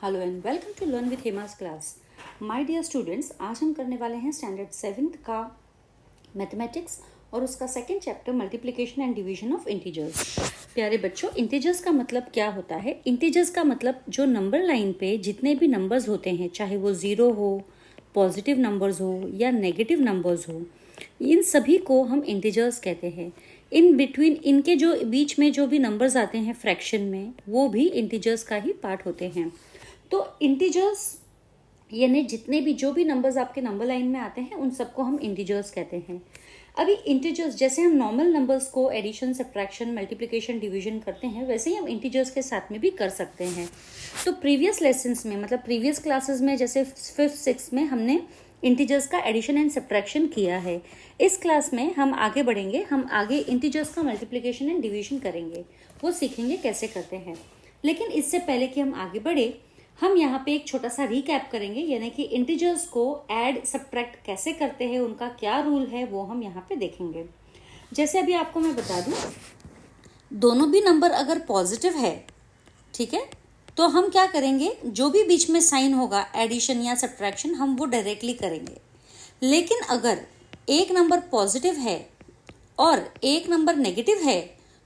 Hello and welcome to learn with Hema's class. My dear students, आज हम करने वाले हैं स्टैंडर्ड 7th का मैथमेटिक्स और उसका second chapter multiplication and division of integers. प्यारे बच्चों, इंटीजर्स का मतलब क्या होता है? इंटीजर्स का मतलब जो नंबर लाइन पे जितने भी नंबर्स होते हैं, चाहे वो ज़ीरो हो, पॉजिटिव नंबर्स हो या नेगेटिव नंबर्स हो, इन सभी को हम इंटीजर्स कहते हैं। इन बिटवीन, इनके जो बीच में जो भी नंबर्स आते हैं फ्रैक्शन में, वो भी इंटीजर्स का ही पार्ट होते हैं। तो इंटीजर्स यानी जितने भी जो भी नंबर्स आपके नंबर लाइन में आते हैं उन सबको हम इंटीजर्स कहते हैं। अभी इंटीजर्स जैसे हम नॉर्मल नंबर्स को एडिशन, सब्ट्रैक्शन, मल्टीप्लिकेशन, डिवीजन करते हैं, वैसे ही हम इंटीजर्स के साथ में भी कर सकते हैं। तो प्रीवियस लेसन्स में, मतलब प्रीवियस क्लासेस में, जैसे 5th 6th में हमने इंटीजर्स का एडिशन एंड सब्ट्रैक्शन किया है। इस क्लास में हम आगे बढ़ेंगे, हम आगे इंटीजर्स का मल्टीप्लिकेशन एंड डिवीजन करेंगे, वो सीखेंगे कैसे करते हैं। लेकिन इससे पहले कि हम आगे बढ़े, हम यहाँ पे एक छोटा सा रीकैप करेंगे, यानी कि इंटीजर्स को ऐड सब्ट्रैक्ट कैसे करते हैं, उनका क्या रूल है, वो हम यहाँ पे देखेंगे। जैसे अभी आपको मैं बता दूं, दोनों भी नंबर अगर पॉजिटिव है, ठीक है, तो हम क्या करेंगे, जो भी बीच में साइन होगा एडिशन या सब्ट्रैक्शन, हम वो डायरेक्टली करेंगे। लेकिन अगर एक नंबर पॉजिटिव है और एक नंबर नेगेटिव है,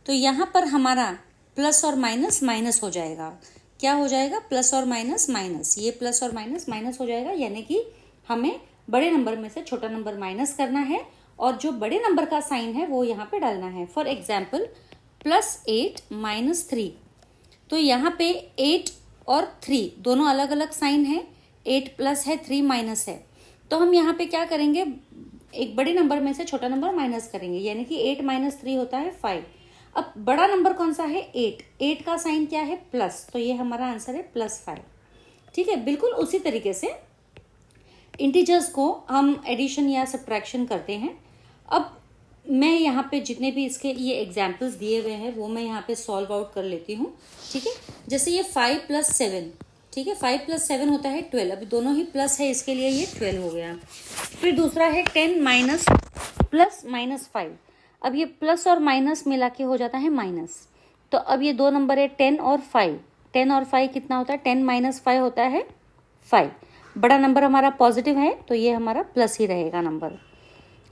तो यहाँ पर हमारा प्लस और माइनस माइनस हो जाएगा। क्या हो जाएगा? प्लस और माइनस माइनस। ये प्लस और माइनस माइनस हो जाएगा, यानी कि हमें बड़े नंबर में से छोटा नंबर माइनस करना है और जो बड़े नंबर का साइन है वो यहाँ पे डालना है। फॉर एग्जाम्पल, +8 - 3, तो यहाँ पे 8 और 3 दोनों अलग अलग साइन है। 8 प्लस है, 3 माइनस है, तो हम यहाँ पे क्या करेंगे, एक बड़े नंबर में से छोटा नंबर माइनस करेंगे, यानी कि 8 - 3 होता है 5। अब बड़ा नंबर कौन सा है? 8। 8 का साइन क्या है? प्लस, तो ये हमारा आंसर है +5। ठीक है, बिल्कुल उसी तरीके से इंटीजर्स को हम एडिशन या सब्ट्रैक्शन करते हैं। अब मैं यहाँ पे जितने भी इसके ये एग्जाम्पल्स दिए हुए हैं वो मैं यहाँ पे सॉल्व आउट कर लेती हूँ। ठीक है, जैसे ये 5 + 7, ठीक है, 5 + 7 होता है 12। अभी दोनों ही प्लस है, इसके लिए ये 12 हो गया। फिर दूसरा है 10 + -5। अब ये प्लस और माइनस मिला के हो जाता है माइनस। तो अब ये दो नंबर है 10 और 5। 10 और 5 कितना होता है? 10 - 5 होता है 5। बड़ा नंबर हमारा पॉजिटिव है, तो ये हमारा प्लस ही रहेगा नंबर।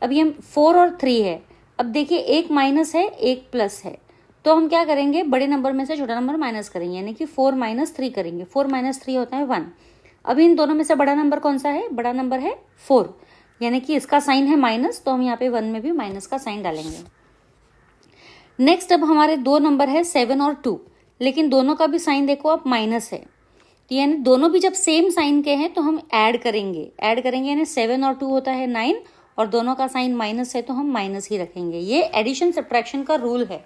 अब ये 4 और 3 है। अब देखिए, एक माइनस है, एक प्लस है, तो हम क्या करेंगे, बड़े नंबर में से छोटा नंबर माइनस करेंगे, यानी कि 4 - 3 करेंगे। 4 - 3 होता है 1। अब इन दोनों में से बड़ा नंबर कौन सा है? बड़ा नंबर है 4, यानी कि इसका साइन है माइनस, तो हम यहाँ पे 1 में भी माइनस का साइन डालेंगे। नेक्स्ट, अब हमारे दो नंबर है 7 और 2, लेकिन दोनों का भी साइन देखो आप माइनस है, तो यानी दोनों भी जब सेम साइन के हैं तो हम ऐड करेंगे यानी 7 और 2 होता है 9, और दोनों का साइन माइनस है तो हम माइनस ही रखेंगे। ये एडिशन सब्ट्रैक्शन का रूल है।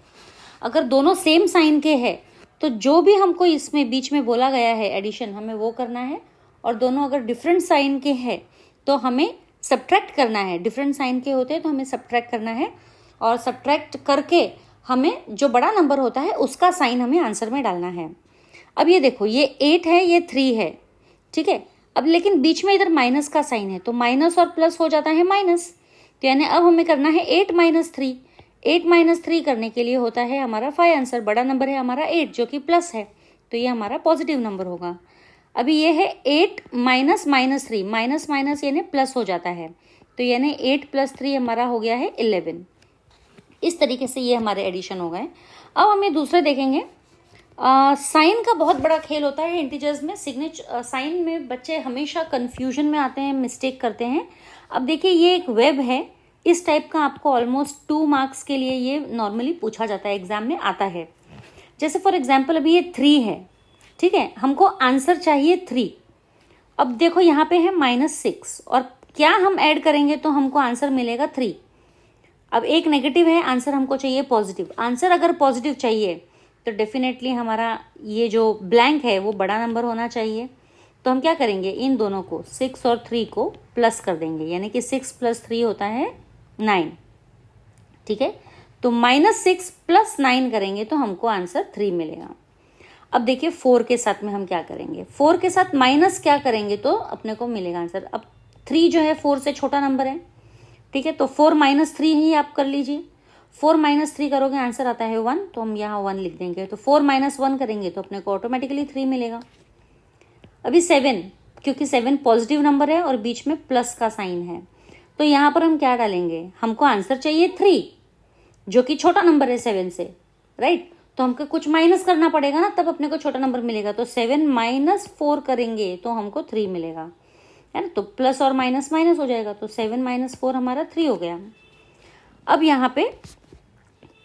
अगर दोनों सेम साइन के हैं तो जो भी हमको इसमें बीच में बोला गया है एडिशन, हमें वो करना है, और दोनों अगर डिफरेंट साइन के हैं तो हमें सब्ट्रैक्ट करना है। डिफरेंट साइन के होते हैं तो हमें सब्ट्रैक्ट करना है, और सब्ट्रैक्ट करके हमें जो बड़ा नंबर होता है उसका साइन हमें आंसर में डालना है। अब ये देखो, ये 8 है, ये 3 है, ठीक है। अब लेकिन बीच में इधर माइनस का साइन है, तो माइनस और प्लस हो जाता है माइनस, तो यानी अब हमें करना है 8 - 3। 8 - 3 करने के लिए होता है हमारा 5 आंसर। बड़ा नंबर है हमारा 8 जो कि प्लस है, तो ये हमारा पॉजिटिव नंबर होगा। अभी ये है 8 - -3, माइनस माइनस यानी प्लस हो जाता है, तो यानी 8 + 3 हमारा हो गया है 11। इस तरीके से ये हमारे एडिशन हो गए। अब हम ये दूसरे देखेंगे। साइन का बहुत बड़ा खेल होता है इंटीजर्स में। सिग्नेचर साइन में बच्चे हमेशा कंफ्यूजन में आते हैं, मिस्टेक करते हैं। अब देखिए, ये एक वेब है, इस टाइप का आपको ऑलमोस्ट 2 मार्क्स के लिए ये नॉर्मली पूछा जाता है, एग्जाम में आता है। जैसे फॉर एग्जाम्पल, अभी ये 3 है, ठीक है, हमको आंसर चाहिए 3। अब देखो, यहाँ पे है -6, और क्या हम ऐड करेंगे तो हमको आंसर मिलेगा 3। अब एक नेगेटिव है, आंसर हमको चाहिए पॉजिटिव। आंसर अगर पॉजिटिव चाहिए तो डेफिनेटली हमारा ये जो ब्लैंक है वो बड़ा नंबर होना चाहिए। तो हम क्या करेंगे, इन दोनों को 6 और 3 को प्लस कर देंगे, यानी कि 6 + 3 होता है 9, ठीक है। तो -6 + 9 करेंगे तो हमको आंसर 3 मिलेगा। अब देखिए, 4 के साथ में हम क्या करेंगे, 4 के साथ माइनस क्या करेंगे तो अपने को मिलेगा आंसर। अब 3 जो है 4 से छोटा नंबर है, ठीक है, तो 4 - 3 ही आप कर लीजिए। 4 - 3 करोगे, आंसर आता है 1, तो हम यहाँ 1 लिख देंगे। तो 4 - 1 करेंगे तो अपने को ऑटोमेटिकली 3 मिलेगा। अभी 7, क्योंकि 7 पॉजिटिव नंबर है और बीच में प्लस का साइन है, तो यहाँ पर हम क्या डालेंगे, हमको आंसर चाहिए 3, जो कि छोटा नंबर है 7 से, राइट। तो हमको कुछ माइनस करना पड़ेगा ना, तब अपने को छोटा नंबर मिलेगा। तो 7 - 4 करेंगे तो हमको 3 मिलेगा, है ना। तो प्लस और माइनस माइनस हो जाएगा, तो 7 - 4 हमारा 3 हो गया। अब यहाँ पे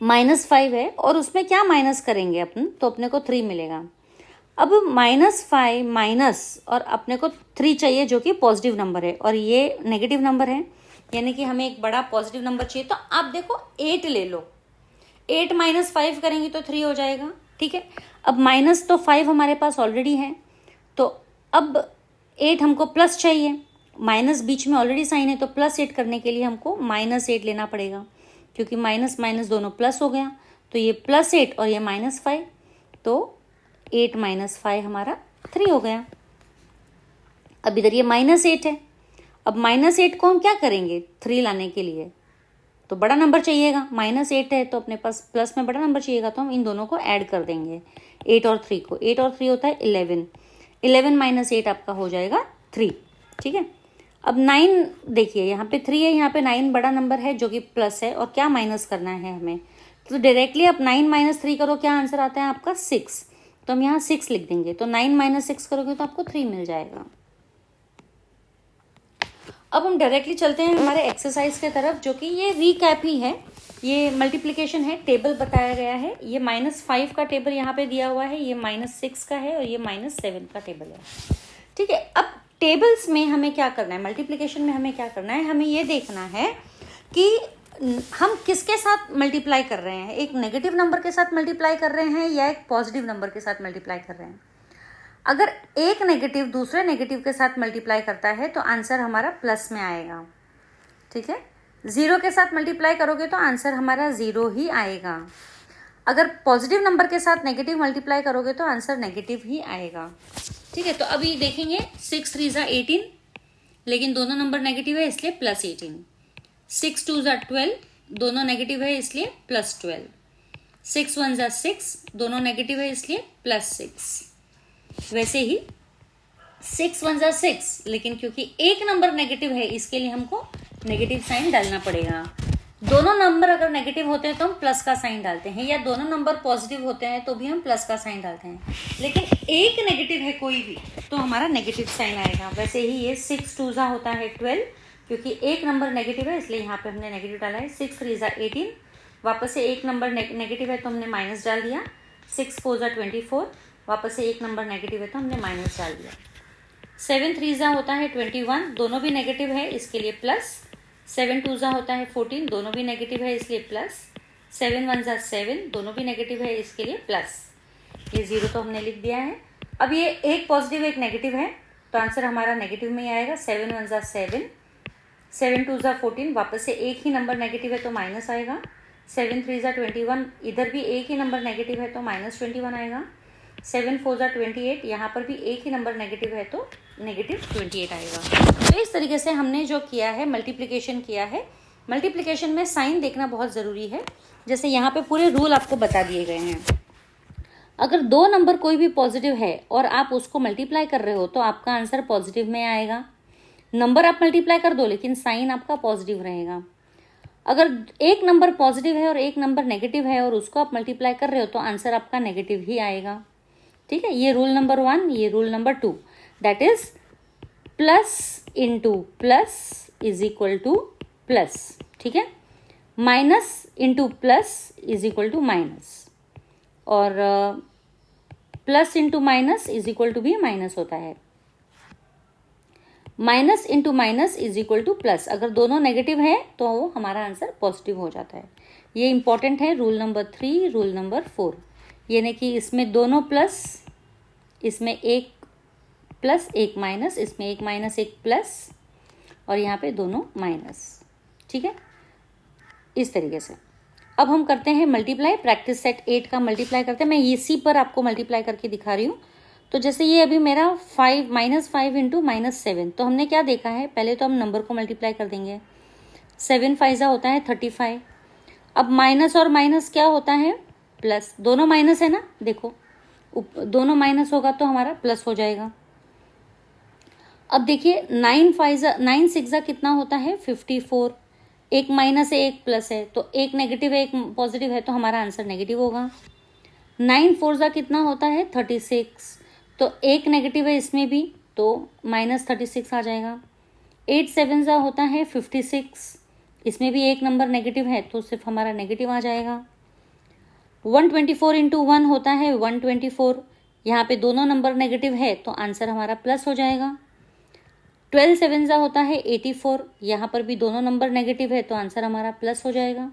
-5 है और उसमें क्या माइनस करेंगे अपन, तो अपने को 3 मिलेगा। अब -5 माइनस और अपने को 3 चाहिए, जो कि पॉजिटिव नंबर है और ये नेगेटिव नंबर है, यानी कि हमें एक बड़ा पॉजिटिव नंबर चाहिए। तो आप देखो 8 ले लो, 8 - 5 करेंगे तो 3 हो जाएगा, ठीक है। अब माइनस तो 5 हमारे पास ऑलरेडी है, तो अब 8 हमको प्लस चाहिए, माइनस बीच में ऑलरेडी साइन है, तो +8 करने के लिए हमको -8 लेना पड़ेगा, क्योंकि माइनस माइनस दोनों प्लस हो गया। तो ये +8 और ये -5, तो 8 - 5 हमारा 3 हो गया। अब इधर ये -8 है, अब -8 को हम क्या करेंगे 3 लाने के लिए, तो बड़ा नंबर चाहिएगा। -8 है तो अपने पास प्लस में बड़ा नंबर चाहिएगा, तो हम इन दोनों को ऐड कर देंगे, 8 और 3 को। 8 और 3 होता है 11, 11 - 8 आपका हो जाएगा 3, ठीक है। अब 9 देखिए, यहाँ पे 3 है, यहाँ पे 9 बड़ा नंबर है जो कि प्लस है, और क्या माइनस करना है हमें, तो डायरेक्टली आप 9 - 3 करो, क्या आंसर आता है आपका 6, तो हम यहाँ 6 लिख देंगे। तो 9 - 6 करोगे तो आपको 3 मिल जाएगा। अब हम डायरेक्टली चलते हैं हमारे एक्सरसाइज के तरफ, जो कि ये रीकैप ही है, ये मल्टीप्लिकेशन है, टेबल बताया गया है। ये -5 का टेबल यहाँ पे दिया हुआ है, ये -6 का है और ये -7 का टेबल है, ठीक है। अब टेबल्स में हमें क्या करना है, मल्टीप्लिकेशन में हमें क्या करना है, हमें ये देखना है कि हम किसके साथ मल्टीप्लाई कर रहे हैं, एक नेगेटिव नंबर के साथ मल्टीप्लाई कर रहे हैं या एक पॉजिटिव नंबर के साथ मल्टीप्लाई कर रहे हैं। अगर एक नेगेटिव दूसरे नेगेटिव के साथ मल्टीप्लाई करता है तो आंसर हमारा प्लस में आएगा, ठीक है। 0 के साथ मल्टीप्लाई करोगे तो आंसर हमारा 0 ही आएगा। अगर पॉजिटिव नंबर के साथ नेगेटिव मल्टीप्लाई करोगे तो आंसर नेगेटिव ही आएगा, ठीक है। तो अभी देखेंगे 6 3 ज़ा 18, लेकिन दोनों नंबर नेगेटिव है इसलिए +18। 6 2 ज़ा 12, दोनों नेगेटिव है इसलिए +12। 6 1 ज़ा 6, दोनों नेगेटिव है इसलिए +6। वैसे ही 6 1 ज़ा 6, लेकिन क्योंकि एक नंबर नेगेटिव है इसके लिए हमको नेगेटिव साइन डालना पड़ेगा। दोनों नंबर अगर नेगेटिव होते हैं तो हम प्लस का साइन डालते हैं, या दोनों नंबर पॉजिटिव होते हैं तो भी हम प्लस का साइन डालते हैं, लेकिन एक नेगेटिव है कोई भी तो हमारा नेगेटिव साइन आएगा। वैसे ही ये 6 2 ज़ा होता है 12, क्योंकि एक नंबर नेगेटिव है इसलिए यहाँ पे हमने नेगेटिव डाला है। 6 3 ज़ा 18, वापस से एक नंबर नेगेटिव है तो हमने माइनस डाल दिया। 6 4 ज़ा 24, वापस से एक नंबर नेगेटिव है तो हमने माइनस डाल दिया। 7 3 ज़ा होता है 21, दोनों भी नेगेटिव है इसके लिए प्लस। 7 2 ज़ा होता है 14, दोनों भी नेगेटिव है इसलिए प्लस। 7 1 ज़ा 7, दोनों भी नेगेटिव है इसके लिए प्लस। ये 0 तो हमने लिख दिया है। अब ये एक पॉजिटिव एक नेगेटिव है तो आंसर हमारा नेगेटिव में ही आएगा। 7 1 ज़ा 7, 7 2 ज़ा 14, वापस से एक ही नंबर नेगेटिव है तो माइनस आएगा। 7 3 ज़ा 21, इधर भी एक ही नंबर नेगेटिव है तो -21 आएगा। 7 4 ज़ा 28, यहाँ पर भी एक ही नंबर नेगेटिव है तो -28 आएगा। तो इस तरीके से हमने जो किया है मल्टीप्लिकेशन किया है। मल्टीप्लिकेशन में साइन देखना बहुत ज़रूरी है, जैसे यहाँ पे पूरे रूल आपको बता दिए गए हैं। अगर दो नंबर कोई भी पॉजिटिव है और आप उसको मल्टीप्लाई कर रहे हो तो आपका आंसर पॉजिटिव में आएगा। नंबर आप मल्टीप्लाई कर दो लेकिन साइन आपका पॉजिटिव रहेगा। अगर एक नंबर पॉजिटिव है और एक नंबर नेगेटिव है और उसको आप मल्टीप्लाई कर रहे हो तो आंसर आपका नेगेटिव ही आएगा, ठीक है। ये रूल नंबर 1, ये rule number 2, that is plus into plus is equal to plus, ठीक है। Minus into plus is equal to minus, और plus into minus is equal to भी माइनस होता है। Minus into minus is equal to plus, अगर दोनों negative है तो वो हमारा आंसर पॉजिटिव हो जाता है। ये इंपॉर्टेंट है, रूल नंबर 3, रूल नंबर 4, यानी कि इसमें दोनों प्लस, इसमें एक प्लस एक माइनस, इसमें एक माइनस एक प्लस, और यहाँ पे दोनों माइनस, ठीक है। इस तरीके से अब हम करते हैं मल्टीप्लाई। प्रैक्टिस सेट 8 का मल्टीप्लाई करते हैं। मैं इसी पर आपको मल्टीप्लाई करके दिखा रही हूँ। तो जैसे ये अभी मेरा -5 इंटू -7, तो हमने क्या देखा है, पहले तो हम नंबर को मल्टीप्लाई कर देंगे। 7 5 होता है 35। अब माइनस और माइनस क्या होता है, प्लस। दोनों माइनस है ना, देखो दोनों माइनस होगा तो हमारा प्लस हो जाएगा। अब देखिए 9 सिक्स कितना होता है 54, एक माइनस है एक प्लस है, तो एक नेगेटिव है एक पॉजिटिव है, तो हमारा आंसर नेगेटिव होगा। 9 फोर कितना होता है 36, तो एक नेगेटिव है इसमें भी, तो -36 आ जाएगा। 8 सेवन होता है 56, इसमें भी एक नंबर नेगेटिव है, तो सिर्फ हमारा नेगेटिव आ जाएगा। 124 इंटू 1 होता है 124, यहाँ पे दोनों नंबर नेगेटिव है, तो आंसर हमारा प्लस हो जाएगा। 12 सेवन होता है 84, यहाँ पर भी दोनों नंबर नेगेटिव है, तो आंसर हमारा प्लस हो जाएगा।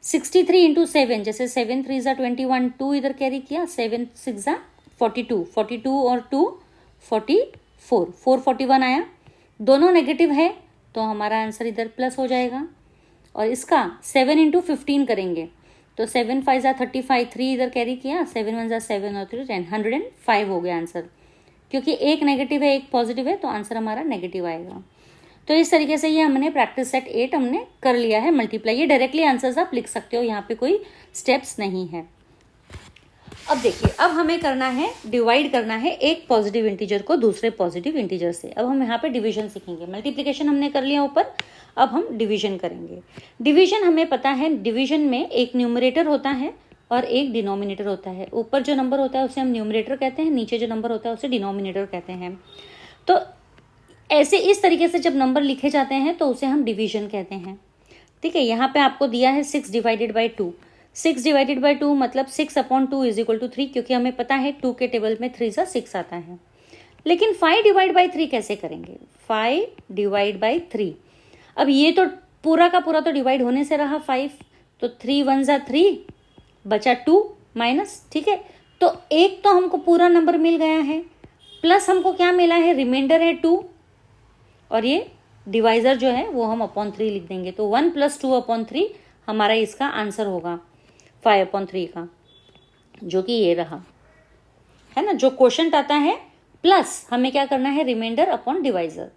63 इंटू 7, जैसे 7 3 21, 2 इधर कैरी किया, 7 6 42, 42 और 2 44, 441 आया, दोनों नेगेटिव है, तो हमारा आंसर इधर प्लस हो जाएगा। और इसका 7 इंटू 15 करेंगे, तो 7 5 35, 3 इधर कैरी किया, 7 1 7 और 3 10, 105 हो गया आंसर। क्योंकि एक नेगेटिव है एक पॉजिटिव है, तो आंसर हमारा नेगेटिव आएगा। तो इस तरीके से ये हमने प्रैक्टिस सेट 8 हमने कर लिया है मल्टीप्लाई। ये डायरेक्टली आंसर्स आप लिख सकते हो, यहाँ पे कोई स्टेप्स नहीं है। अब देखिए, अब हमें करना है डिवाइड करना है एक पॉजिटिव इंटीजर को दूसरे पॉजिटिव इंटीजर से। अब हम यहाँ पे डिवीजन सीखेंगे। मल्टीप्लिकेशन हमने कर लिया ऊपर, अब हम डिवीजन करेंगे। डिवीजन हमें पता है, डिवीजन में एक न्यूमरेटर होता है और एक डिनोमिनेटर होता है। ऊपर जो नंबर होता है उसे हम न्यूमरेटर कहते हैं, नीचे जो नंबर होता है उसे डिनोमिनेटर कहते हैं। तो ऐसे इस तरीके से जब नंबर लिखे जाते हैं तो उसे हम डिवीजन कहते हैं। ठीक है, यहाँ पे आपको दिया है 6 डिवाइडेड बाई 2। 6 डिवाइडेड बाई 2 मतलब 6/2 इज इक्वल टू 3, क्योंकि हमें पता है 2 के टेबल में 3 6 आता है। लेकिन 5 डिवाइड बाई 3 कैसे करेंगे? 5 डिवाइड बाई 3, अब ये तो पूरा का पूरा तो डिवाइड होने से रहा 5, तो 3 1 3, बचा 2 माइनस। ठीक है, तो एक तो हमको पूरा नंबर मिल गया है, प्लस हमको क्या मिला है, रिमाइंडर है 2, और ये डिवाइजर जो है वो हम अपॉन 3 लिख देंगे। तो 1 + 2/3 हमारा इसका आंसर होगा 5/3 का, जो कि ये रहा है ना। जो क्वोशंट आता है प्लस हमें क्या करना है, रिमाइंडर अपॉन डिवाइजर।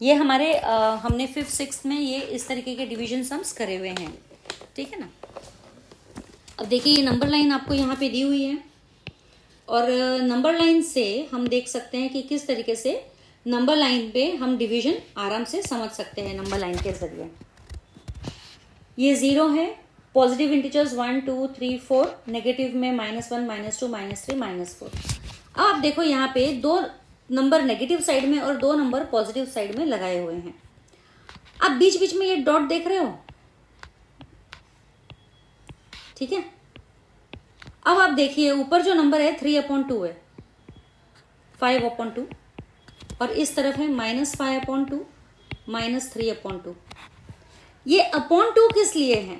ये हमारे हमने 5th 6th में ये इस तरीके के डिवीजन सम्स करे हुए हैं। ठीक है ना। अब देखिए, ये नंबर लाइन आपको यहाँ पे दी हुई है, और नंबर लाइन से हम देख सकते हैं कि किस तरीके से नंबर लाइन पे हम डिवीजन आराम से समझ सकते हैं नंबर लाइन के जरिए। ये 0 है, पॉजिटिव इंटीजर्स 1 2 3 4, नेगेटिव में -1 -2 -3 -4। अब आप देखो यहाँ पे 2 नंबर नेगेटिव साइड में और 2 नंबर पॉजिटिव साइड में लगाए हुए हैं। आप बीच बीच में ये डॉट देख रहे हो, ठीक है। अब आप देखिए, ऊपर जो नंबर है 3/2 है, 5/2, और इस तरफ है -5/2 -3/2। ये /2 किस लिए है?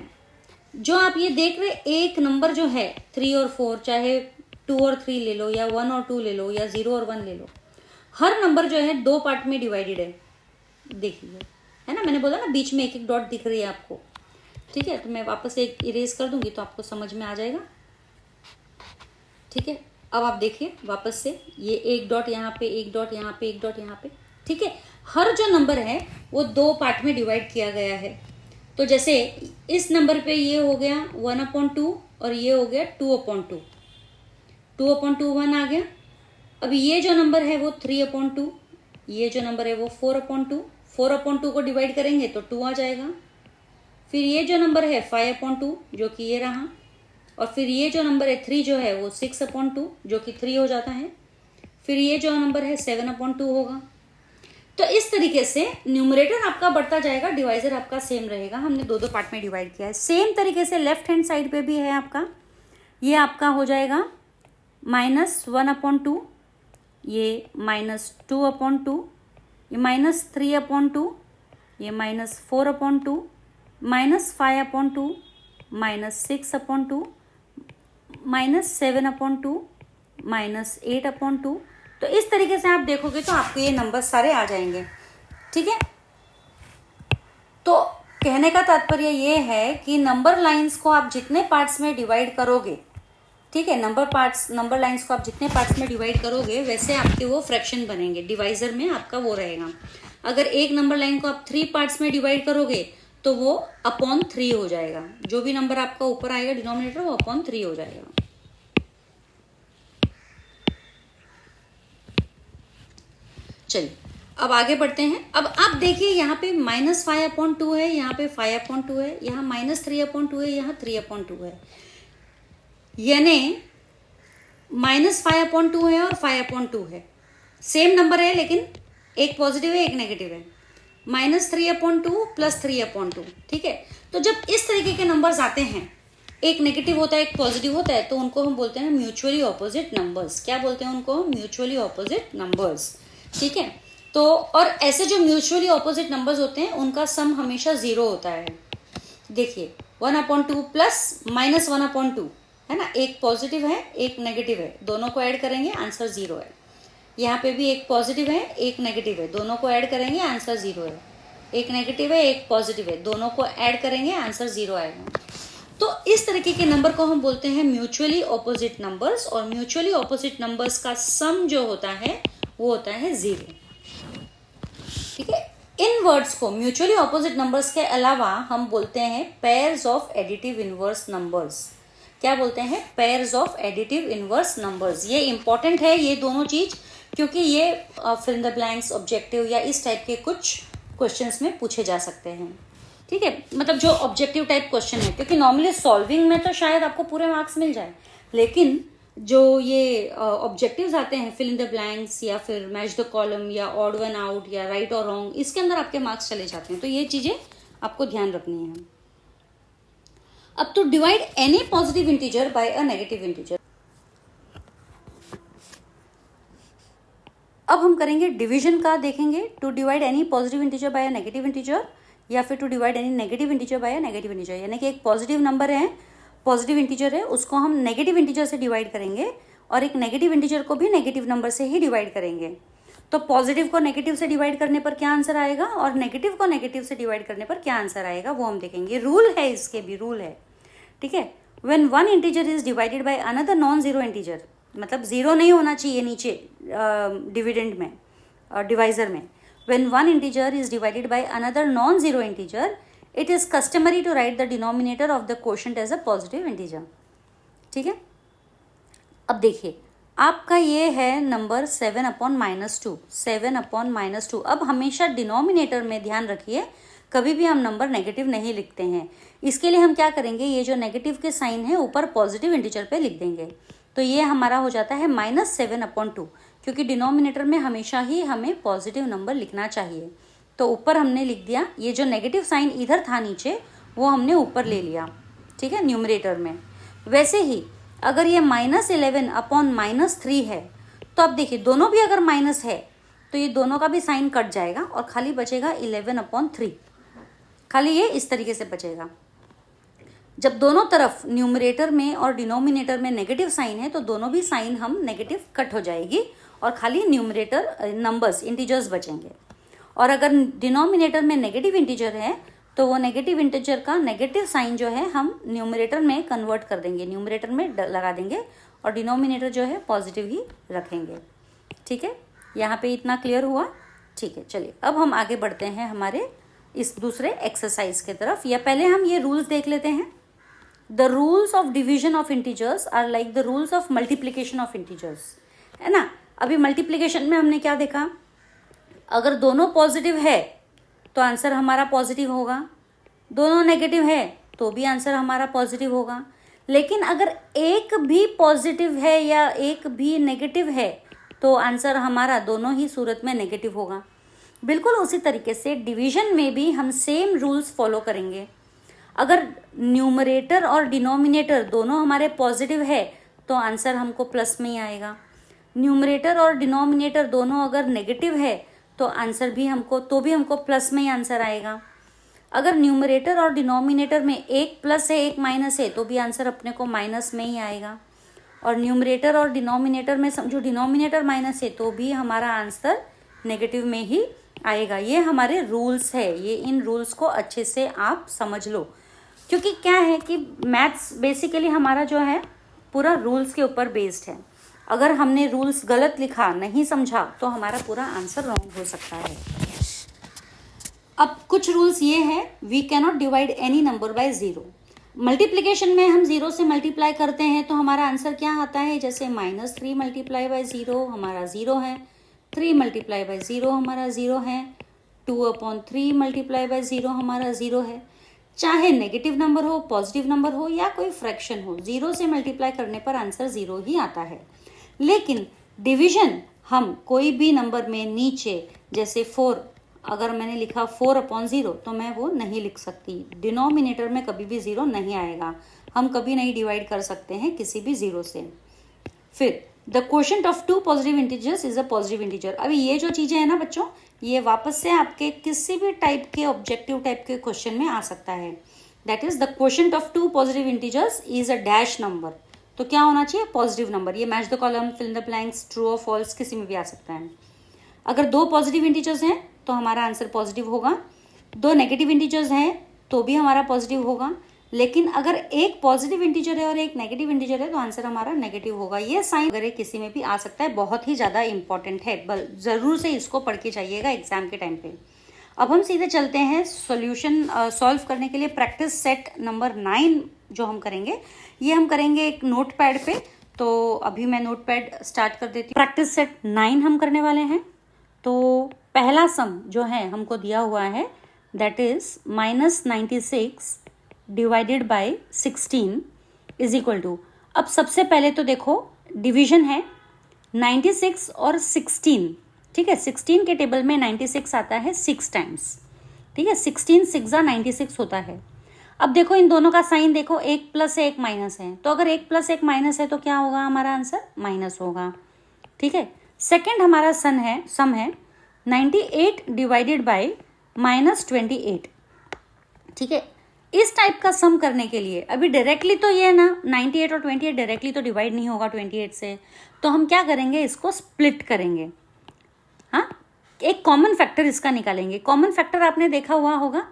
जो आप ये देख रहे, एक नंबर जो है 3 और 4, चाहे 2 और 3 ले लो, या 1 और 2 ले लो, या 0 और 1 ले लो, हर नंबर जो है 2 पार्ट में डिवाइडेड है। देखिए, है ना, मैंने बोला ना बीच में एक एक डॉट दिख रही है आपको। ठीक है, तो मैं वापस एक इरेज कर दूंगी तो आपको समझ में आ जाएगा। ठीक है, अब आप देखिए वापस से, ये एक डॉट यहाँ पे, एक डॉट यहाँ पे, एक डॉट यहाँ पे। ठीक है, हर जो नंबर है वो 2 पार्ट में डिवाइड किया गया है। तो जैसे इस नंबर पे ये हो गया 1/2 और ये हो गया 2/2, 2/2 1 आ गया। अब ये जो नंबर है वो 3/2, ये जो नंबर है वो 4/2, 4/2 को डिवाइड करेंगे तो 2 आ जाएगा। फिर ये जो नंबर है 5/2, जो कि ये रहा, और फिर ये जो नंबर है 3 जो है वो 6/2, जो कि 3 हो जाता है। फिर ये जो नंबर है 7/2 होगा। तो इस तरीके से न्यूमरेटर आपका बढ़ता जाएगा, डिवाइजर आपका सेम रहेगा। हमने 2 पार्ट में डिवाइड किया है। सेम तरीके से लेफ्ट हैंड साइड पे भी है आपका, ये आपका हो जाएगा -1/2, ये -2/2, ये -3/2, ये -4/2, -5/2, -6/2, -7/2, -8/2। तो इस तरीके से आप देखोगे तो आपको ये नंबर सारे आ जाएंगे। ठीक है, तो कहने का तात्पर्य ये है कि नंबर लाइंस को आप जितने पार्ट्स में डिवाइड करोगे, ठीक है, नंबर लाइंस को आप जितने पार्ट्स में डिवाइड करोगे वैसे आपके वो फ्रैक्शन बनेंगे। डिवाइजर में आपका वो रहेगा। अगर एक नंबर लाइन को आप 3 पार्ट्स में डिवाइड करोगे तो वो /3 हो जाएगा। जो भी नंबर आपका ऊपर आएगा डिनोमिनेटर, वो /3 हो जाएगा। चलिए अब आगे बढ़ते हैं। अब आप देखिए यहाँ पे -5/2 है, यहाँ पे 5/2 है, यहाँ -3/2 है, यहाँ 3/2 है, यानी -5/2 है और 5/2 है, सेम नंबर है लेकिन एक पॉजिटिव है एक नेगेटिव है। -3/2 + 3/2, ठीक है। तो जब इस तरीके के नंबर्स आते हैं, एक नेगेटिव होता है एक पॉजिटिव होता है, तो उनको हम बोलते हैं म्यूचुअली ऑपोजिट नंबर्स। क्या बोलते हैं उनको? म्यूचुअली ऑपोजिट नंबर्स, ठीक है। तो और ऐसे जो म्यूचुअली ऑपोजिट नंबर्स होते हैं उनका सम हमेशा 0 होता है। देखिए 1/2 प्लस -1/2 है ना, एक पॉजिटिव है एक नेगेटिव है, दोनों को ऐड करेंगे आंसर 0 है। यहाँ पे भी एक पॉजिटिव है एक नेगेटिव है, दोनों को ऐड करेंगे आंसर 0 है। एक नेगेटिव है एक पॉजिटिव है, दोनों को ऐड करेंगे आंसर 0 आएगा। तो इस तरीके के नंबर को हम बोलते हैं म्यूचुअली ऑपोजिट नंबर्स, और म्यूचुअली ऑपोजिट नंबर्स का सम जो होता है वो होता है 0, ठीक है। इन वर्ड्स को म्यूचुअली ऑपोजिट नंबर्स के अलावा हम बोलते हैं pairs of additive inverse numbers. क्या बोलते हैं? Pairs of additive inverse numbers. ये इंपॉर्टेंट है ये दोनों चीज, क्योंकि ये fill in the blanks, objective या इस टाइप के कुछ क्वेश्चंस में पूछे जा सकते हैं, ठीक है। मतलब जो ऑब्जेक्टिव टाइप क्वेश्चन है, क्योंकि नॉर्मली सॉल्विंग में तो शायद आपको पूरे मार्क्स मिल जाए, लेकिन जो ये ऑब्जेक्टिव्स आते हैं फिल इन द ब्लैंक्स या फिर मैच द कॉलम या ऑड वन आउट या राइट और रॉन्ग, इसके अंदर आपके मार्क्स चले जाते हैं। तो ये चीजें आपको ध्यान रखनी है। अब to divide any positive integer by a negative integer, अब हम करेंगे डिवीजन का, देखेंगे to divide any positive integer by a negative integer, या फिर to divide any negative integer by a negative integer. यानी कि एक पॉजिटिव नंबर है, पॉजिटिव इंटीजर है, उसको हम नेगेटिव इंटीजर से डिवाइड करेंगे और एक नेगेटिव इंटीजर को भी नेगेटिव नंबर से ही डिवाइड करेंगे। तो पॉजिटिव को नेगेटिव से डिवाइड करने पर क्या आंसर आएगा और नेगेटिव को नेगेटिव से डिवाइड करने पर क्या आंसर आएगा वो हम देखेंगे। रूल है, इसके भी रूल है, ठीक है। When one integer is divided by another non zero integer, मतलब जीरो नहीं होना चाहिए नीचे डिविडेंड में, डिवाइजर में। When one integer is divided by another non-zero integer, it is customary to write the denominator of the quotient as a positive integer, ठीक है। अब देखिए आपका ये है नंबर 7/-2, 7/-2। अब हमेशा डिनोमिनेटर में ध्यान रखिए, कभी भी हम नंबर नेगेटिव नहीं लिखते हैं। इसके लिए हम क्या करेंगे, ये जो नेगेटिव के साइन है ऊपर पॉजिटिव इंटीजर पे लिख देंगे। तो ये हमारा हो जाता है -7/2, क्योंकि डिनोमिनेटर में हमेशा ही हमें पॉजिटिव नंबर लिखना चाहिए। तो ऊपर हमने लिख दिया, ये जो नेगेटिव साइन इधर था नीचे वो हमने ऊपर ले लिया, ठीक है, न्यूमरेटर में। वैसे ही अगर ये -11/-3 है, तो अब देखिए दोनों भी अगर माइनस है तो ये दोनों का भी साइन कट जाएगा और खाली बचेगा 11/3, खाली ये इस तरीके से बचेगा। जब दोनों तरफ न्यूमरेटर में और डिनोमिनेटर में नेगेटिव साइन है तो दोनों भी साइन हम नेगेटिव कट हो जाएगी और खाली न्यूमरेटर नंबर्स इंटीजर्स बचेंगे। और अगर डिनोमिनेटर में नेगेटिव इंटीजर है तो वो नेगेटिव इंटीजर का नेगेटिव साइन जो है हम न्यूमरेटर में कन्वर्ट कर देंगे, न्यूमरेटर में लगा देंगे और डिनोमिनेटर जो है पॉजिटिव ही रखेंगे, ठीक है। यहाँ पे इतना क्लियर हुआ, ठीक है। चलिए अब हम आगे बढ़ते हैं हमारे इस दूसरे एक्सरसाइज के तरफ, या पहले हम ये रूल्स देख लेते हैं। The rules of division of integers are like the rules of multiplication of integers, है ना। अभी मल्टीप्लीकेशन में हमने क्या देखा, अगर दोनों पॉजिटिव है तो आंसर हमारा पॉजिटिव होगा, दोनों नेगेटिव है तो भी आंसर हमारा पॉजिटिव होगा। लेकिन अगर एक भी पॉजिटिव है या एक भी नेगेटिव है तो आंसर हमारा दोनों ही सूरत में नेगेटिव होगा। बिल्कुल उसी तरीके से डिवीजन में भी हम सेम रूल्स फॉलो करेंगे। अगर न्यूमरेटर और डिनोमिनेटर दोनों हमारे पॉजिटिव है तो आंसर हमको प्लस में ही आएगा। न्यूमरेटर और डिनोमिनेटर दोनों अगर नेगेटिव है तो आंसर भी हमको प्लस में ही आंसर आएगा। अगर न्यूमरेटर और डिनोमिनेटर में एक प्लस है एक माइनस है तो भी आंसर अपने को माइनस में ही आएगा। और न्यूमरेटर और डिनोमिनेटर में समझो डिनोमिनेटर माइनस है तो भी हमारा आंसर नेगेटिव में ही आएगा। ये हमारे रूल्स है, ये इन रूल्स को अच्छे से आप समझ लो, क्योंकि क्या है कि मैथ्स बेसिकली हमारा जो है पूरा रूल्स के ऊपर बेस्ड है। अगर हमने रूल्स गलत लिखा, नहीं समझा, तो हमारा पूरा आंसर रॉन्ग हो सकता है। अब कुछ रूल्स ये हैं, we cannot divide any number by 0। Multiplication में हम 0 से मल्टीप्लाई करते हैं तो हमारा आंसर क्या आता है, जैसे -3 × 0 हमारा 0 है, 3 मल्टीप्लाई बाय 0 हमारा 0 है, 2/3 मल्टीप्लाई बाय 0 हमारा 0 है। चाहे नेगेटिव नंबर हो, पॉजिटिव नंबर हो या कोई फ्रैक्शन हो, 0 से मल्टीप्लाई करने पर आंसर 0 ही आता है। लेकिन डिवीजन हम कोई भी नंबर में नीचे, जैसे 4, अगर मैंने लिखा 4/0 तो मैं वो नहीं लिख सकती। डिनोमिनेटर में कभी भी 0 नहीं आएगा, हम कभी नहीं डिवाइड कर सकते हैं किसी भी 0 से। फिर the quotient of 2 positive integers is a positive integer. अभी ये जो चीजें हैं ना बच्चों, ये वापस से आपके किसी भी टाइप के ऑब्जेक्टिव टाइप के क्वेश्चन में आ सकता है। That is the quotient of 2 positive integers is a dash number. तो क्या होना चाहिए? Positive number. ये match the column, fill the blanks, true और फॉल्स किसी में भी आ सकता है। अगर 2 पॉजिटिव इंटीजर्स हैं तो हमारा आंसर पॉजिटिव होगा, 2 नेगेटिव इंटीजर्स हैं तो भी हमारा पॉजिटिव होगा। लेकिन अगर एक पॉजिटिव इंटीजर है और एक नेगेटिव इंटीजर है तो आंसर हमारा नेगेटिव होगा। ये साइन अगर किसी में भी आ सकता है, बहुत ही ज़्यादा इंपॉर्टेंट है, ज़रूर से इसको पढ़ के जाइएगा एग्जाम के टाइम पे। अब हम सीधे चलते हैं सॉल्यूशन सॉल्व करने के लिए। प्रैक्टिस सेट नंबर 9 जो हम करेंगे, ये हम करेंगे एक नोट पैड पे। तो अभी मैं नोट पैड स्टार्ट कर देती हूँ। प्रैक्टिस सेट 9 हम करने वाले हैं। तो पहला सम जो है हमको दिया हुआ है, that is -96 divided by 16 is equal to. अब सबसे पहले तो देखो डिवीजन है 96 और 16, ठीक है। 16 के टेबल में 96 आता है 6 टाइम्स, ठीक है। 16 6 96 होता है। अब देखो इन दोनों का साइन देखो, एक प्लस है एक माइनस है। तो अगर एक प्लस एक माइनस है तो क्या होगा? हमारा आंसर माइनस होगा, ठीक है। सेकेंड हमारा सम है 98 डिवाइडेड बाय -28, ठीक है। इस टाइप का सम करने के लिए अभी डायरेक्टली तो ये ना 98 और 28 डायरेक्टली तो डिवाइड नहीं होगा 28 से, तो हम क्या करेंगे? इसको स्प्लिट करेंगे। हाँ, एक कॉमन फैक्टर इसका निकालेंगे। कॉमन फैक्टर आपने देखा हुआ होगा।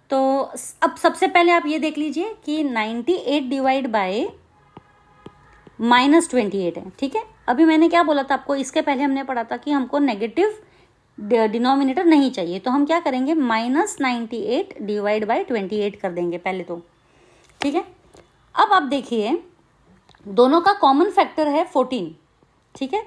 तो अब सबसे पहले आप ये देख लीजिए कि 98 डिवाइड बाय -28 है, ठीक है। अभी मैंने क्या बोला था आपको, इसके पहले हमने पढ़ा था कि हमको नेगेटिव डिनोमिनेटर नहीं चाहिए, तो हम क्या करेंगे? -98 डिवाइड बाय 28 कर देंगे पहले तो, ठीक है। अब आप देखिए दोनों का कॉमन फैक्टर है 14, ठीक है।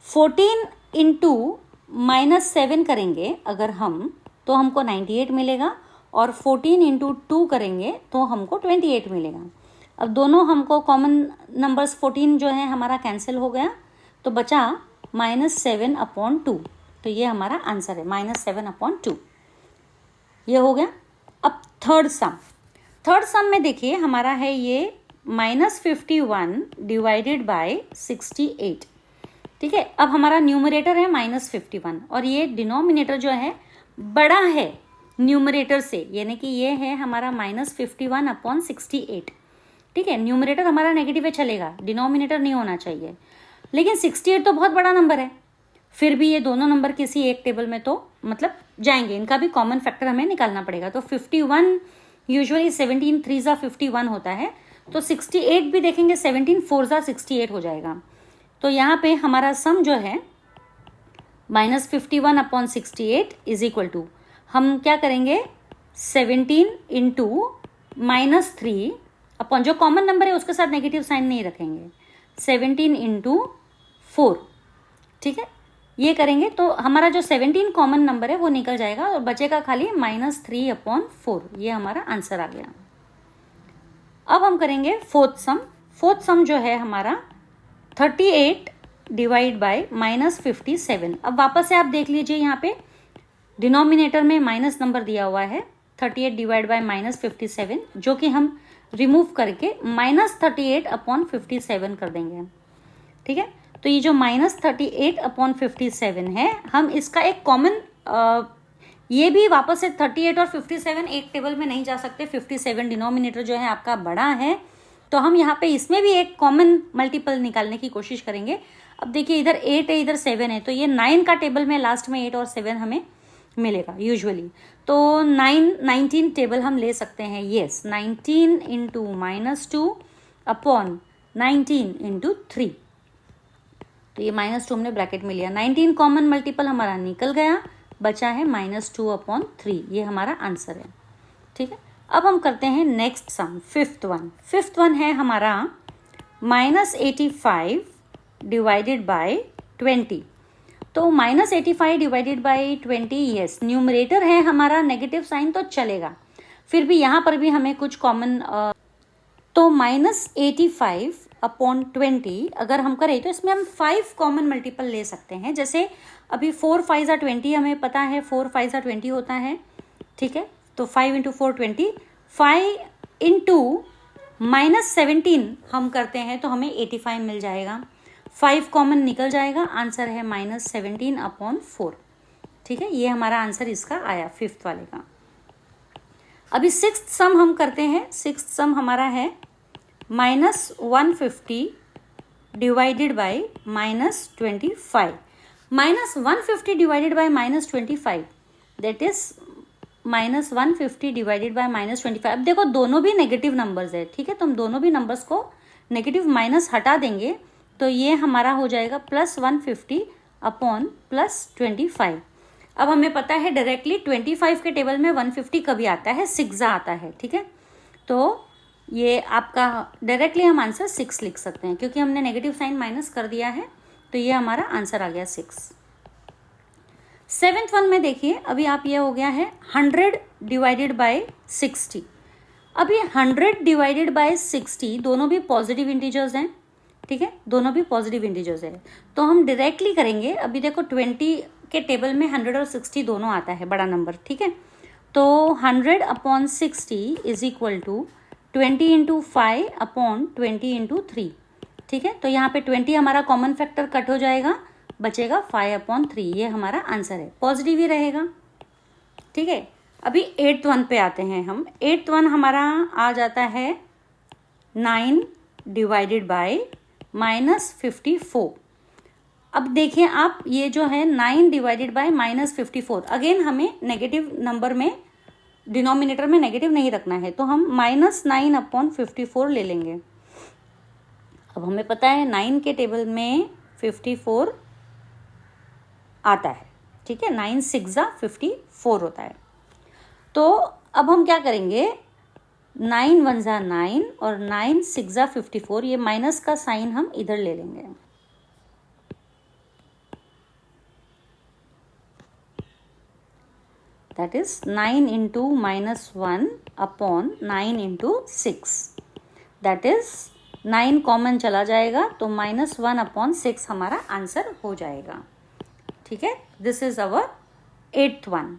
14 इंटू -7 करेंगे अगर हम, तो हमको 98 मिलेगा, और 14 इंटू 2 करेंगे तो हमको 28 मिलेगा। अब दोनों हमको कॉमन नंबर्स 14 जो है हमारा कैंसिल हो गया, तो बचा -7/2। तो ये हमारा आंसर है -7/2, ये हो गया। अब थर्ड सम में देखिए हमारा है ये -51 डिवाइडेड बाय 68, ठीक है। अब हमारा न्यूमरेटर है -51 और ये डिनोमिनेटर जो है बड़ा है न्यूमरेटर से, यानी कि ये है हमारा -51/68, ठीक है। न्यूमरेटर हमारा नेगेटिव है, चलेगा, डिनोमिनेटर नहीं होना चाहिए। लेकिन 68 तो बहुत बड़ा नंबर है, फिर भी ये दोनों नंबर किसी एक टेबल में तो मतलब जाएंगे, इनका भी कॉमन फैक्टर हमें निकालना पड़ेगा। तो 51 यूजुअली 17 3 51 होता है, तो 68 भी देखेंगे 17 4 68 हो जाएगा। तो यहाँ पे हमारा सम जो है -51/68 इज इक्वल टू, हम क्या करेंगे? 17 इंटू -3 अपॉन, जो कॉमन नंबर है उसके साथ नेगेटिव साइन नहीं रखेंगे, 17 इंटू 4, ठीक है। ये करेंगे तो हमारा जो 17 कॉमन नंबर है वो निकल जाएगा और बचेगा खाली -3/4। ये हमारा आंसर आ गया। अब हम करेंगे फोर्थ सम जो है हमारा 38 डिवाइड बाय -57। अब वापस से आप देख लीजिए, यहाँ पे डिनोमिनेटर में माइनस नंबर दिया हुआ है 38 डिवाइड बाय -57, जो कि हम रिमूव करके -38/57 कर देंगे, ठीक है। तो ये जो -38/57 है, हम इसका एक कॉमन, ये भी वापस से 38 और 57 एक टेबल में नहीं जा सकते। 57 डिनोमिनेटर जो है आपका बड़ा है, तो हम यहाँ पे इसमें भी एक कॉमन मल्टीपल निकालने की कोशिश करेंगे। अब देखिए इधर 8 है, इधर 7 है, तो ये 9 का टेबल में लास्ट में 8 और 7 हमें मिलेगा यूजुअली। तो 19 टेबल हम ले सकते हैं। Yes, 19 into -2 upon 19 into 3। तो ये -2 हमने ब्रैकेट में लिया। 19 कॉमन मल्टीपल हमारा निकल गया, बचा है -2/3। ये हमारा आंसर है, ठीक है। अब हम करते हैं नेक्स्ट सम, फिफ्थ वन है हमारा -85 डिवाइडेड बाय 20। तो -85 डिवाइडेड बाई 20, यस न्यूमरेटर है हमारा नेगेटिव साइन तो चलेगा, फिर भी यहाँ पर भी हमें कुछ कॉमन, तो -85 अपॉन 20 अगर हम करें तो इसमें हम 5 कॉमन मल्टीपल ले सकते हैं। जैसे अभी 4 5 20 हमें पता है, 4 5 20 होता है, ठीक है। तो 5 इंटू 4 20, 5 इंटू -17 हम करते हैं तो हमें 85 मिल जाएगा। 5 कॉमन निकल जाएगा, आंसर है -17 अपॉन 4, ठीक है। ये हमारा आंसर इसका आया 5th वाले का। अभी 6th सम हम करते हैं। 6th सम हमारा है -150 divided by -25। -150 divided by -25 that is -150 divided by -25। अब देखो दोनों भी नेगेटिव नंबर्स है, ठीक है, तो हम दोनों भी नंबर्स को नेगेटिव माइनस हटा देंगे तो ये हमारा हो जाएगा +150 अपॉन +25। अब हमें पता है डायरेक्टली 25 के टेबल में 150 कभी आता है, 6 आता है, ठीक है। तो ये आपका डायरेक्टली हम आंसर 6 लिख सकते हैं क्योंकि हमने नेगेटिव साइन माइनस कर दिया है, तो ये हमारा आंसर आ गया 6। 7th वन में देखिए, अभी आप ये हो गया है 100 डिवाइडेड बाय 60। अभी 100 डिवाइडेड बाय 60 दोनों भी पॉजिटिव इंटीजर्स हैं, ठीक है, दोनों भी पॉजिटिव इंटीजर्स है, तो हम डायरेक्टली करेंगे। अभी देखो 20 के टेबल में 100 और 60 दोनों आता है, बड़ा नंबर, ठीक है। तो 100 upon 60 is equal to 20 into 5 upon 20 into 3, ठीक है। तो यहाँ पे 20 हमारा कॉमन फैक्टर कट हो जाएगा, बचेगा 5 अपॉन 3, ये हमारा आंसर है, पॉजिटिव ही रहेगा, ठीक है। अभी 8th वन पे आते हैं हम। 8th वन हमारा आ जाता है 9 डिवाइडेड बाय -54। अब देखिए आप, ये जो है 9 डिवाइडेड बाय -54, अगेन हमें नेगेटिव नंबर में डिनोमिनेटर में नेगेटिव नहीं रखना है, तो हम -9 अपॉन 54 ले लेंगे। अब हमें पता है 9 के टेबल में 54 आता है, ठीक है, 9 6 54 होता है। तो अब हम क्या करेंगे, 9 1 9 और 9 6 54, ये माइनस का साइन हम इधर ले लेंगे। That is 9 into -1 upon 9 into 6, that is 9 common चला जाएगा तो -1 अपॉन 6 हमारा आंसर हो जाएगा, ठीक है। This is our 8th one.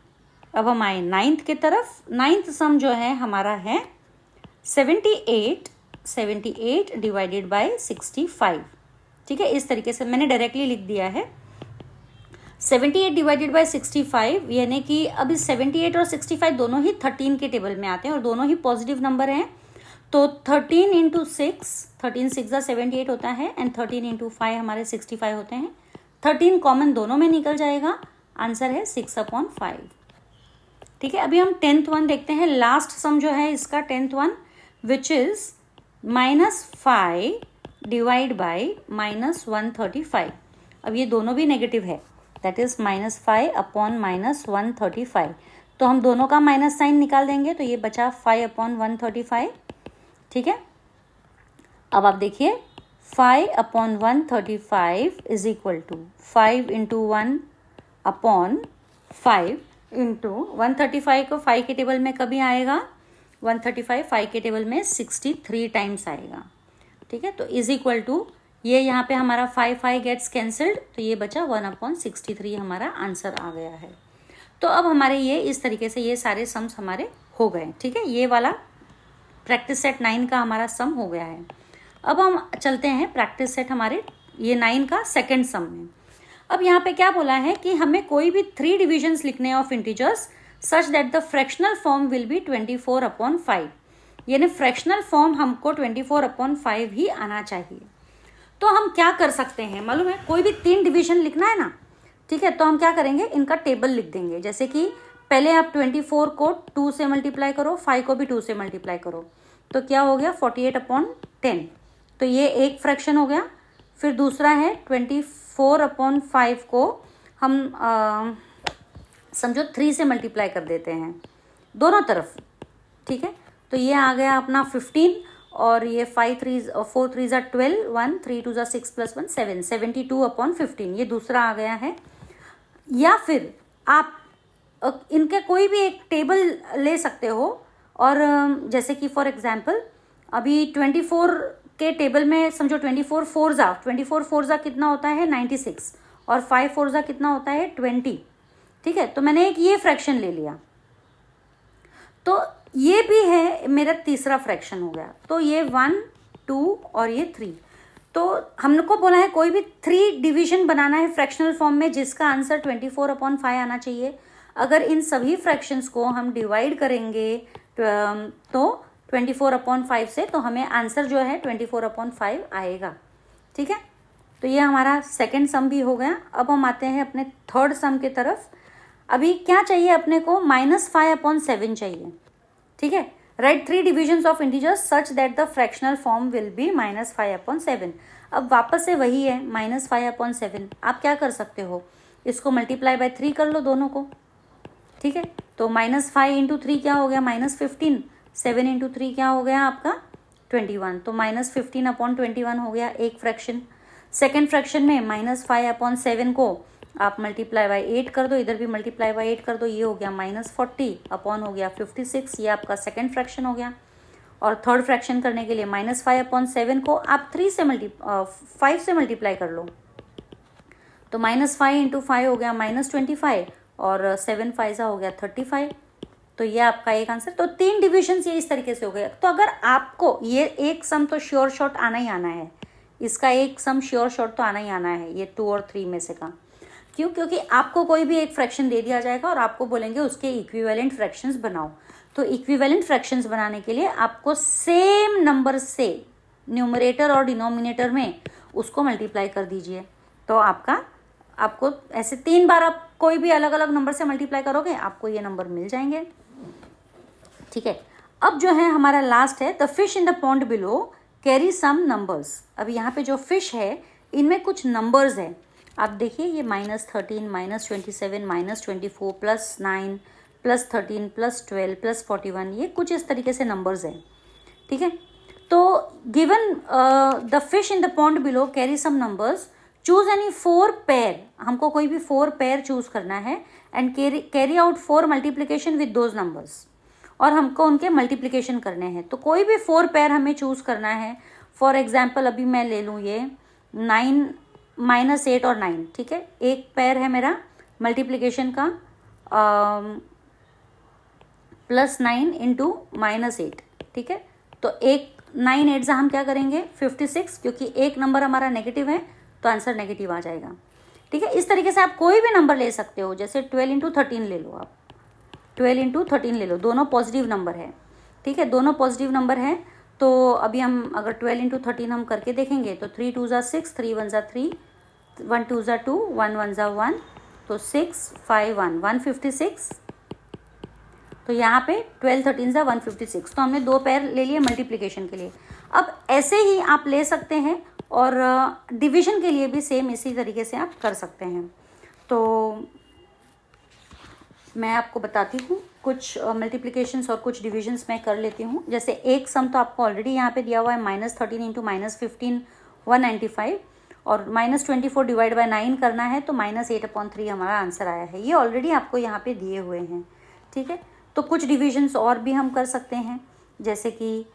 अब हम आए 9th की तरफ। 9th सम जो है हमारा है 78 डिवाइडेड बाय 65, ठीक है। इस तरीके से मैंने डायरेक्टली लिख दिया है 78 डिवाइडेड बाय 65, यानी कि अभी 78 और 65 दोनों ही 13 के टेबल में आते हैं और दोनों ही पॉजिटिव नंबर हैं। तो 13 इंटू 6, 13 6 78 होता है एंड 13 इंटू 5 हमारे 65 होते हैं। 13 कॉमन दोनों में निकल जाएगा, आंसर है 6 अपॉन 5, ठीक है। अभी हम 10th वन देखते हैं। लास्ट सम जो है इसका 10th one, which is -5 divide by -135। अब ये दोनों भी नेगेटिव है, दैट इज -5 अपॉन -135, तो हम दोनों का माइनस साइन निकाल देंगे तो ये बचा 5 अपॉन 135, ठीक है। अब आप देखिए 5 upon 135 is equal to 5 into 1 upon 5 into 135 को 5 के टेबल में कभी आएगा, 135 5 के टेबल में 63 टाइम्स आएगा, ठीक है। तो इज इक्वल टू, ये यहाँ पे हमारा 5 गेट्स कैंसल्ड, तो ये बचा 1 अपॉन 63 हमारा आंसर आ गया है। तो अब हमारे ये इस तरीके से ये सारे सम्स हमारे हो गए, ठीक है। ये वाला प्रैक्टिस सेट 9 का हमारा सम हो गया है। अब हम चलते हैं प्रैक्टिस सेट हमारे ये 9 का सेकेंड सम में। अब यहाँ पे क्या बोला है कि हमें कोई भी 3 डिविजन्स लिखने of integers such that the fractional form will be 24 upon 5, यानी फ्रैक्शनल फॉर्म हमको 24 अपॉन 5 ही आना चाहिए। तो हम क्या कर सकते हैं मालूम है, कोई भी 3 डिवीजन लिखना है ना, ठीक है, तो हम क्या करेंगे, इनका टेबल लिख देंगे। जैसे कि पहले आप 24 को 2 से मल्टीप्लाई करो, 5 को भी 2 से मल्टीप्लाई करो, तो क्या हो गया 48 अपॉन 10, तो ये एक फ्रैक्शन हो गया। फिर दूसरा है 24 अपॉन 5 को हम समझो 3 से मल्टीप्लाई कर देते हैं दोनों तरफ, ठीक है, तो ये आ गया अपना 15 और ये 4 3 12, 1 3 2 6 + 1 7, 72 अपॉन 15, ये दूसरा आ गया है। या फिर आप इनके कोई भी एक टेबल ले सकते हो और जैसे कि फॉर एग्जांपल अभी 24 के टेबल में समझो 24 फोरजा कितना होता है 96 और 5 फोरजा कितना होता है 20। ठीक है, तो मैंने एक ये फ्रैक्शन ले लिया, तो ये भी है मेरा तीसरा फ्रैक्शन हो गया। तो ये 1 2 और ये 3। तो हमको बोला है कोई भी 3 डिवीजन बनाना है फ्रैक्शनल फॉर्म में जिसका आंसर 24/5 आना चाहिए। अगर इन सभी फ्रैक्शंस को हम डिवाइड करेंगे तो 24/5 से, तो हमें आंसर जो है 24/5 आएगा। ठीक है, तो ये हमारा सेकंड सम भी हो गया। अब हम आते हैं अपने थर्ड सम की तरफ। अभी क्या चाहिए अपने को, -5/7 चाहिए। ठीक है, right 3 divisions of integers such that the fractional form will be -5/7। अब वापस से वही है -5/7। आप क्या कर सकते हो, इसको मल्टीप्लाई बाय 3 कर लो दोनों को। ठीक है, तो -5 × 3 क्या हो गया -15, 7 × 3 क्या हो गया आपका 21, तो -15/21 हो गया एक फ्रैक्शन। सेकेंड फ्रैक्शन में -5/7 को आप मल्टीप्लाई बाय 8 कर दो, इधर भी मल्टीप्लाई बाय 8 कर दो, ये हो गया -40 अपॉन हो गया 56, ये आपका सेकेंड फ्रैक्शन हो गया। और थर्ड फ्रैक्शन करने के लिए -5/7 को आप 5 से मल्टीप्लाई कर लो, तो -5 × 5 हो गया -25 और 7 5 हो गया 35। तो ये आपका एक आंसर। तो 3 डिविजन्स ये इस तरीके से हो गए। तो अगर आपको ये एक सम तो श्योर शॉर्ट आना ही आना है, इसका एक सम श्योर शॉर्ट तो आना ही आना है, ये 2 और 3 में से का। क्यों? क्योंकि आपको कोई भी एक फ्रैक्शन दे दिया जाएगा और आपको बोलेंगे उसके इक्विवेलेंट फ्रैक्शंस बनाओ। तो इक्विवेलेंट फ्रैक्शंस बनाने के लिए आपको सेम नंबर से न्यूमरेटर और डिनोमिनेटर में उसको मल्टीप्लाई कर दीजिए। तो आपको ऐसे 3 बार आप कोई भी अलग अलग नंबर से मल्टीप्लाई करोगे, आपको ये नंबर मिल जाएंगे। ठीक है, अब जो है हमारा लास्ट है, the fish in the pond below carry some numbers. अब यहाँ पे जो फिश है इनमें कुछ नंबर्स है। आप देखिए ये -13, -27, -24, +9, +13, +12, +41, ये कुछ इस तरीके से नंबर्स हैं। ठीक है, तो given the fish in the pond below carry some numbers, choose any 4 pair. हमको कोई भी 4 पेयर चूज करना है and carry out 4 multiplication with those numbers, और हमको उनके मल्टीप्लीकेशन करने हैं। तो कोई भी 4 पेयर हमें चूज करना है। फॉर एग्जाम्पल अभी मैं ले लूँ ये 9 -8 और 9। ठीक है, एक पेयर है मेरा मल्टीप्लीकेशन का +9 × -8। ठीक है, तो एक 9 8 हम क्या करेंगे 56, क्योंकि एक नंबर हमारा नेगेटिव है तो आंसर नेगेटिव आ जाएगा। ठीक है, इस तरीके से आप कोई भी नंबर ले सकते हो। जैसे 12 × 13 ले लो, आप 12 × 13 ले लो, दोनों पॉजिटिव नंबर है। ठीक है, दोनों पॉजिटिव नंबर है। तो अभी हम अगर 12 × 13 हम करके देखेंगे तो 3 2 6, 3 1 3, 1 2 2, 1 1 1, तो 6 5 1 156। तो यहाँ पे 12 13 156। तो हमने 2 पेयर ले लिए मल्टीप्लिकेशन के लिए। अब ऐसे ही आप ले सकते हैं और डिवीजन के लिए भी सेम इसी तरीके से आप कर सकते हैं। तो मैं आपको बताती हूँ कुछ मल्टीप्लिकेशंस और कुछ डिविजन्स मैं कर लेती हूँ। जैसे एक सम तो आपको ऑलरेडी यहाँ पे दिया हुआ है, -13 × -15 195, और -24 डिवाइड बाय 9 करना है, तो -8/3 हमारा आंसर आया है। ये ऑलरेडी आपको यहाँ पे दिए हुए हैं। ठीक है, तो कुछ डिविजन्स और भी हम कर सकते हैं, जैसे कि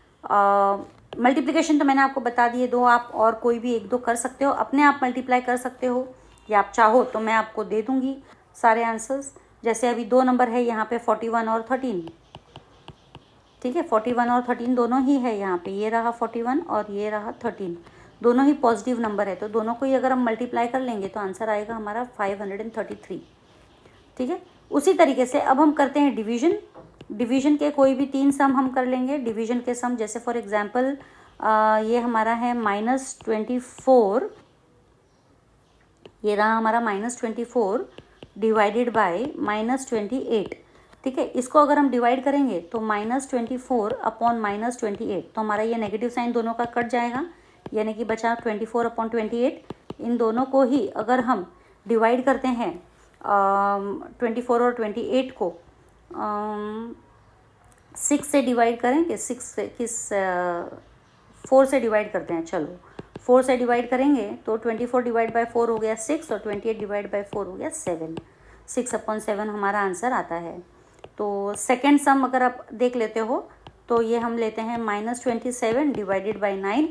मल्टीप्लिकेशन तो मैंने आपको बता दिए 2, आप और कोई भी 1 2 कर सकते हो, अपने आप मल्टीप्लाई कर सकते हो, या आप चाहो तो मैं आपको दे दूँगी सारे आंसर्स। जैसे अभी 2 नंबर है यहाँ पे 41 और 13। ठीक है, 41 और 13 दोनों ही है यहाँ पे, ये रहा 41 और ये रहा 13, दोनों ही पॉजिटिव नंबर है। तो दोनों को ही अगर हम मल्टीप्लाई कर लेंगे तो आंसर आएगा हमारा 533। ठीक है, उसी तरीके से अब हम करते हैं डिवीजन के कोई भी 3 सम हम कर लेंगे। डिवीजन के सम जैसे फॉर एग्जांपल ये हमारा है -24, ये रहा हमारा -24 डिवाइडेड बाय -28। ठीक है, इसको अगर हम डिवाइड करेंगे तो -24 अपॉन -28, तो हमारा ये नेगेटिव साइन दोनों का कट जाएगा, यानी कि बचा 24/28। इन दोनों को ही अगर हम डिवाइड करते हैं 24 और 28 को 6 से डिवाइड करेंगे, 4 से डिवाइड करते हैं। चलो 4 से डिवाइड करेंगे तो 24 डिवाइड बाय 4 हो गया 6 और 28 डिवाइड बाय 4 हो गया 7। 6/7 हमारा आंसर आता है। तो सेकेंड सम अगर आप देख लेते हो तो ये हम लेते हैं -27 divided by 9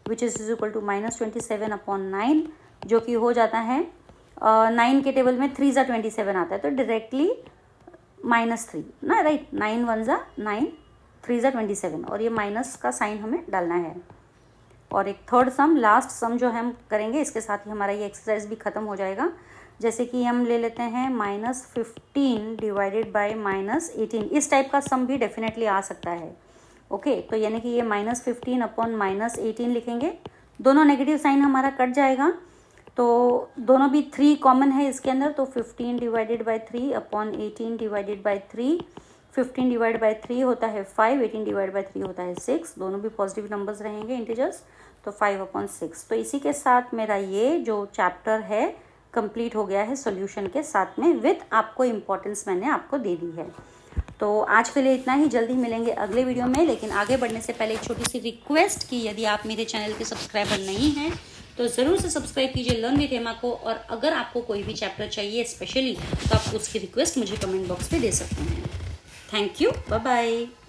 which is equal to -27/9, जो कि हो जाता है 9 के टेबल में 3 ज़ा 27 आता है, तो डायरेक्टली -3 ना, राइट। 9 1 ज़ा 9, 3 ज़ा 27, और ये माइनस का साइन हमें डालना है। और एक थर्ड सम, लास्ट सम जो हम करेंगे, इसके साथ ही हमारा ये एक्सरसाइज भी ख़त्म हो जाएगा। जैसे कि हम ले लेते हैं -15 डिवाइडेड बाई -18। इस टाइप का सम भी डेफिनेटली आ सकता है। ओके, तो यानी कि ये -15/-18 लिखेंगे। दोनों नेगेटिव साइन हमारा कट जाएगा, तो दोनों भी 3 कॉमन है इसके अंदर, तो 15 divided by 3/18 divided by 3। 15 divide by 3 होता है 5, 18 डिवाइड बाई 3 होता है 6। दोनों भी पॉजिटिव नंबर्स रहेंगे, इंटीजर्स, तो 5/6। तो इसी के साथ मेरा ये जो चैप्टर है कंप्लीट हो गया है सॉल्यूशन के साथ में, विथ आपको इम्पोर्टेंस मैंने आपको दे दी है। तो आज के लिए इतना ही, जल्दी मिलेंगे अगले वीडियो में। लेकिन आगे बढ़ने से पहले एक छोटी सी रिक्वेस्ट कि यदि आप मेरे चैनल के सब्सक्राइबर नहीं हैं तो ज़रूर से सब्सक्राइब कीजिए लर्न विद हेमा को, और अगर आपको कोई भी चैप्टर चाहिए स्पेशली तो आप उसकी रिक्वेस्ट मुझे कमेंट बॉक्स में दे सकते हैं। Thank you, bye bye.